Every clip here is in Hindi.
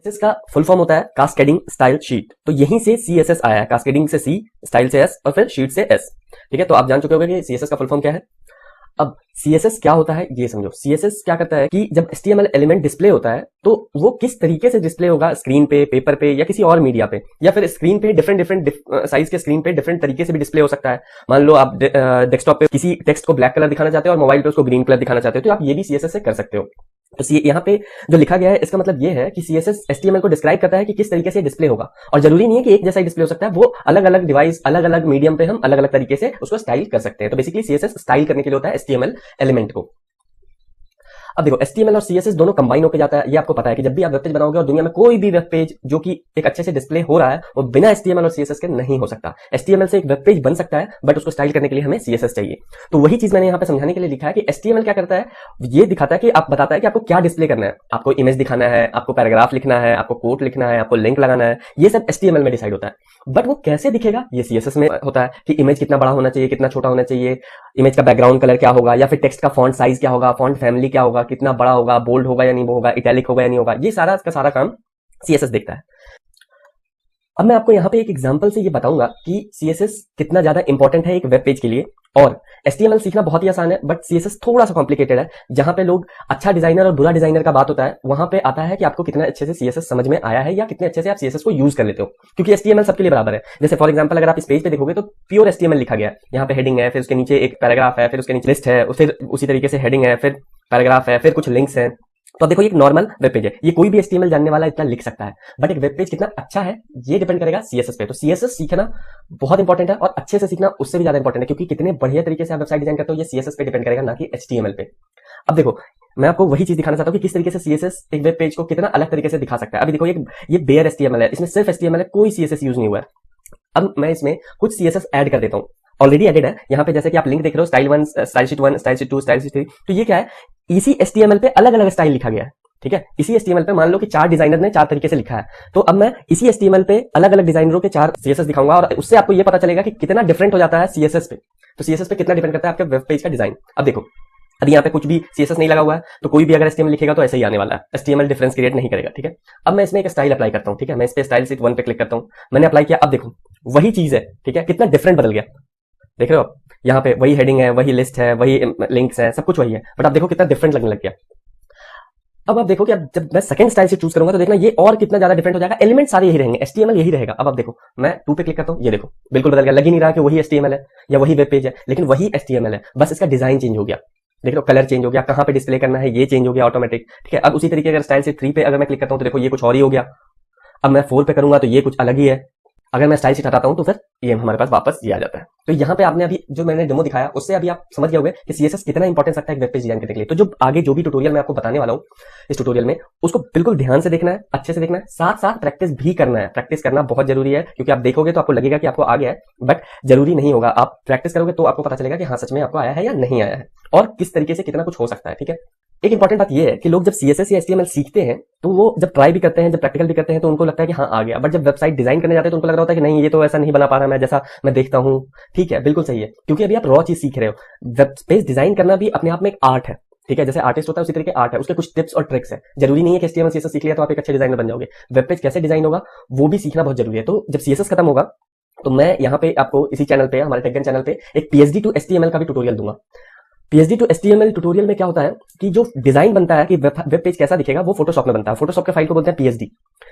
इसका फुल फॉर्म होता है कास्केडिंग स्टाइल शीट। तो यहीं से CSS आया है, कास्केडिंग से C, स्टाइल से S और फिर शीट से S। ठीक है, तो आप जान चुके होंगे कि CSS का फुल फॉर्म क्या है। अब CSS क्या होता है ये समझो। CSS क्या करता है कि जब HTML एलिमेंट डिस्प्ले होता है तो वो किस तरीके से डिस्प्ले होगा, स्क्रीन पे, पेपर पे या किसी और मीडिया पे, या फिर स्क्रीन पे डिफरेंट साइज के स्क्रीन पे डिफरेंट तरीके से भी डिस्प्ले हो सकता है। मान लो आप डेस्कटॉप पे किसी टेक्स्ट को ब्लैक कलर दिखाना चाहते हो और मोबाइल पे उसको ग्रीन कलर दिखाना चाहते हो, तो आप ये भी CSS से कर सकते हो। तो यहाँ पे जो लिखा गया है इसका मतलब ये है कि CSS HTML को डिस्क्राइब करता है कि किस तरीके से डिस्प्ले होगा, और जरूरी नहीं है कि एक जैसा ही डिस्प्ले हो सकता है, वो अलग अलग डिवाइस, अलग अलग मीडियम पे हम अलग अलग तरीके से उसको स्टाइल कर सकते हैं। तो बेसिकली CSS स्टाइल करने के लिए होता है HTML एलिमेंट को। अब देखो HTML और CSS दोनों कंबाइन होकर जाता है। ये आपको पता है कि जब भी आप वेब पेज बनाओगे और दुनिया में कोई भी वेब पेज जो कि एक अच्छे से डिस्प्ले हो रहा है वो बिना HTML और CSS के नहीं हो सकता। HTML से एक वेब पेज बन सकता है बट उसको स्टाइल करने के लिए हमें CSS चाहिए। तो वही चीज मैंने यहाँ पे समझाने के लिए लिखा है कि HTML क्या करता है, ये दिखाता है कि आप बताता है कि आपको क्या डिस्प्ले करना है। आपको इमेज दिखाना है, आपको पैराग्राफ लिखना है, आपको कोट लिखना है, आपको लिंक लगाना है, ये सब HTML में डिसाइड होता है। बट वो कैसे दिखेगा ये CSS में होता है कि इमेज कितना बड़ा होना चाहिए, कितना छोटा होना चाहिए, इमेज का बैकग्राउंड कलर क्या होगा, या फिर टेक्स्ट का फॉन्ट साइज क्या होगा, फॉन्ट फैमिली क्या होगा, कितना बड़ा होगा, बोल्ड होगा या नहीं होगा, इटैलिक होगा या नहीं होगा, ये सारा का सारा काम CSS देखता है। अब मैं आपको यहाँ पे एक एग्जांपल से ये बताऊंगा कि CSS कितना ज्यादा इंपॉर्टेंट है एक वेब पेज के लिए। और HTML सीखना बहुत ही आसान है बट CSS थोड़ा सा कॉम्प्लिकेटेड है। जहां पे लोग अच्छा डिजाइनर और बुरा डिजाइनर का बात होता है, वहां पे आता है कि आपको कितना अच्छे से CSS समझ में आया है या कितने अच्छे से आप CSS को यूज कर लेते हो, क्योंकि HTML सबके लिए बराबर है। जैसे फॉर एग्जांपल अगर आप इस पेज पे देखोगे तो प्योर HTML लिखा गया है। यहाँ पे हेडिंग है, फिर उसके नीचे एक पैराग्राफ है, फिर उसके नीचे लिस्ट है, फिर उसी तरीके से हेडिंग है, फिर पैराग्राफ है, फिर कुछ लिंक्स हैं। तो देखो ये एक नॉर्मल वेब पेज है, ये कोई भी HTML जानने वाला इतना लिख सकता है, बट एक वेब पेज कितना अच्छा है ये डिपेंड करेगा CSS पे। तो CSS सीखना बहुत इंपॉर्टेंट है और अच्छे से सीखना उससे भी ज्यादा इंपॉर्टेंट है, क्योंकि कितने बढ़िया तरीके से आप वेबसाइट डिजाइन करते हो ये CSS पे डिपेंड करेगा, ना कि HTML पे। अब देखो मैं आपको वही चीज दिखाना चाहता हूँ कि किस तरीके से CSS एक वेब पेज को कितना अलग तरीके से दिखा सकता है। अभी देखो ये बेयर HTML है, इसमें सिर्फ HTML है, कोई CSS यूज नहीं हुआ है। अब मैं इसमें कुछ CSS ऐड कर देता हूँ, ऑलरेडी एडेड है। यहाँ पे जैसे कि आप लिंक देख रहे हो, style 1, style sheet 1, style sheet 2, style sheet 3। तो ये क्या है, इसी HTML पे अलग अलग स्टाइल लिखा गया है। ठीक है, इसी HTML पे मान लो कि 4 डिजाइनर ने 4 तरीके से लिखा है, तो अब मैं इसी HTML पे अलग अलग डिजाइनरों के 4 CSS दिखाऊंगा और उससे आपको ये पता चलेगा कि कितना डिफरेंट हो जाता है CSS पे। तो CSS पे कितना डिपेंड करता है आपके वेब पेज का डिजाइन। अब देखो अभी यहाँ पे कुछ भी CSS नहीं लगा हुआ है, तो कोई भी अगर HTML लिखेगा तो ऐसे ही आने वाला है, HTML डिफरेंस क्रिएट नहीं करेगा। ठीक है, अब मैं इसमें एक स्टाइल अप्लाई करता हूँ। ठीक है, मैं इस पे स्टाइल शीट 1 पे क्लिक करता हूँ, मैंने अप्लाई किया। अब देखो वही चीज है, ठीक है, कितना डिफरेंट बदल गया, देख रहे हो आप। यहाँ पे वही हेडिंग है, वही लिस्ट है, वही लिंक्स है, सब कुछ वही है, बट आप देखो कितना डिफरेंट लगने लग गया। अब आप देखो कि अब जब मैं सेकंड स्टाइल से चूज करूंगा तो देखना ये और कितना ज्यादा डिफरेंट हो जाएगा। एलिमेंट सारे यही रहेंगे, HTML यही रहेगा। अब आप देखो मैं 2 पे क्लिक करता हूँ, ये देखो बिल्कुल बदल गया, लग ही नहीं रहा कि वही HTML है या वही वेब पेज है, लेकिन वही HTML है, बस इसका डिजाइन चेंज हो गया। देख लो कलर चेंज हो गया, कहां पे डिस्प्ले करना है ये चेंज हो गया ऑटोमेटिक। ठीक है, अब उसी तरीके अगर स्टाइल से 3 पे अगर मैं क्लिक करता हूं तो देखो ये कुछ और ही हो गया। अब मैं 4 पे करूंगा तो ये कुछ अलग ही है। अगर मैं स्टाइल शीट हटाता हूं तो फिर ये हमारे पास वापस ये आ जाता है। तो यहाँ पे आपने अभी जो मैंने डेमो दिखाया उससे अभी आप समझ गए होंगे कि CSS कितना इंपॉर्टेंस रखता है एक वेब पेज डिजाइन करने के लिए। तो जो आगे जो भी ट्यूटोरियल मैं आपको बताने वाला हूँ इस ट्यूटोरियल में, उसको बिल्कुल ध्यान से देखना है, अच्छे से देखना है, साथ साथ प्रैक्टिस भी करना है। प्रैक्टिस करना बहुत जरूरी है, क्योंकि आप देखोगे तो आपको लगेगा कि आपको आ गया है, बट जरूरी नहीं होगा। आप प्रैक्टिस करोगे तो आपको पता चलेगा कि हाँ सच में आपको आया है या नहीं आया है, और किस तरीके से कितना कुछ हो सकता है। ठीक है, एक इंपॉर्टेंट बात यह है कि लोग जब CSS या HTML सीखते हैं तो वो जब ट्राई भी करते हैं, जब प्रैक्टिकल भी करते हैं तो उनको लगता है कि हाँ आ गया, बट जब वेबसाइट डिजाइन करने जाते हैं तो उनको लग रहा होता है कि नहीं ये तो ऐसा नहीं बना पा रहा मैं जैसा मैं देखता हूँ। ठीक है, बिल्कुल सही है, क्योंकि अभी आप रॉ चीज सीख रहे हो। वेब पेज डिजाइन करना भी अपने आप में एक आर्ट है। ठीक है, जैसे आर्टिस्ट होता है उसी तरीके आर्ट है, उसके कुछ टिप्स और ट्रिक्स है। जरूरी नहीं है कि HTML CSS सीख लिया तो आप एक अच्छे डिजाइनर बन जाओगे। वेब पेज कैसे डिजाइन होगा वो भी सीखना बहुत जरूरी है। तो जब CSS खत्म होगा तो मैं यहाँ पे आपको इसी चैनल पे, हमारे टेक चैनल पे एक PhD to HTML का भी ट्यूटोरियल दूंगा। PhD to HTML ट्यूटोरियल में क्या होता है कि जो डिजाइन बनता है कि वेब पेज कैसा दिखेगा वो फोटोशॉप में बनता है। फोटोशॉप के फाइल को बोलते हैं PhD।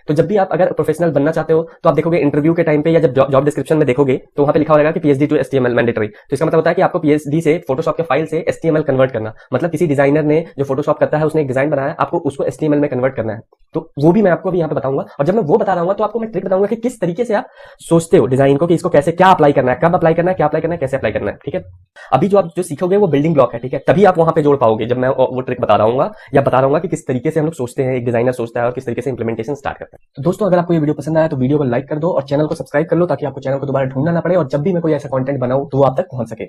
तो जब भी आप अगर प्रोफेशनल बनना चाहते हो तो आप देखोगे इंटरव्यू के टाइम पे या जब जॉब डिस्क्रिप्शन में देखोगे तो वहां पे लिखा होगा कि PhD to HTML मैंडेटरी। तो इसका मतलब होता है कि आपको PhD से फोटोशॉप के फाइल से HTML कन्वर्ट करना, मतलब किसी डिजाइनर ने जो फोटोशॉप करता है उसने एक डिजाइन बनाया, आपको उसको HTML में कन्वर्ट करना है। तो वो भी मैं आपको अभी यहाँ पे बताऊंगा, और जब मैं वो बता रहा हूँ तो आपको मैं ट्रिक बताऊंगा कि किस तरीके से आप सोचते हो डिजाइन को, कि इसको कैसे क्या अप्लाई करना है, कब अप्लाई करना है, क्या अप्लाई करना है, कैसे अप्लाई करना है। ठीक है, अभी जो आप जो सीखोगे वो बिल्डिंग ब्लॉक है। ठीक है, तभी आप वहां पे जोड़ पाओगे जब मैं वो ट्रिक बता रहा हूँ या बता रहा हूँ कि किस तरीके से हम लोग सोचते हैं, एक डिजाइनर सोचता है और किस तरीके से इंप्लीमेंटेशन स्टार्ट करता है। तो दोस्तों अगर आपको ये वीडियो पसंद आया तो वीडियो को लाइक कर दो और चैनल को सब्सक्राइब कर लो, ताकि आपको चैनल को दोबारा ढूंढना ना पड़े और जब भी मैं कोई ऐसा कंटेंट बनाऊं तो वो आप तक पहुंच सके।